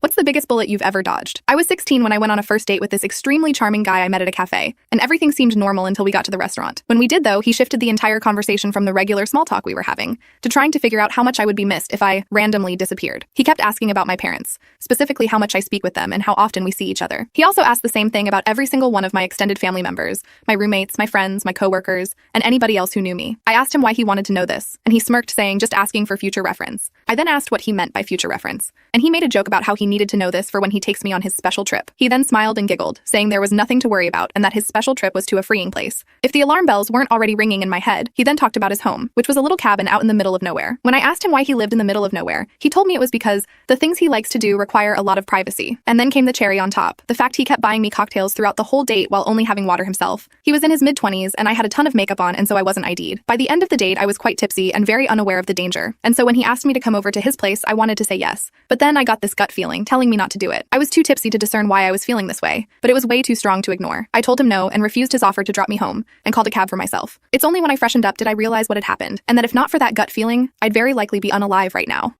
What's the biggest bullet you've ever dodged? I was 16 when I went on a first date with this extremely charming guy I met at a cafe, and everything seemed normal until we got to the restaurant. When we did, though, he shifted the entire conversation from the regular small talk we were having to trying to figure out how much I would be missed if I randomly disappeared. He kept asking about my parents, specifically how much I speak with them and how often we see each other. He also asked the same thing about every single one of my extended family members, my roommates, my friends, my coworkers, and anybody else who knew me. I asked him why he wanted to know this, and he smirked, saying just asking for future reference. I then asked what he meant by future reference, and he made a joke about how he needed to know this for when he takes me on his special trip. He then smiled and giggled, saying there was nothing to worry about and that his special trip was to a freeing place. If the alarm bells weren't already ringing in my head, he then talked about his home, which was a little cabin out in the middle of nowhere. When I asked him why he lived in the middle of nowhere, he told me it was because the things he likes to do require a lot of privacy. And then came the cherry on top, the fact he kept buying me cocktails throughout the whole date while only having water himself. He was in his mid-20s and I had a ton of makeup on, and so I wasn't ID'd. By the end of the date, I was quite tipsy and very unaware of the danger. And so when he asked me to come over to his place, I wanted to say yes. But then I got this gut feeling telling me not to do it. I was too tipsy to discern why I was feeling this way, but it was way too strong to ignore. I told him no and refused his offer to drop me home and called a cab for myself. It's only when I freshened up did I realize what had happened, and that if not for that gut feeling, I'd very likely be unalive right now.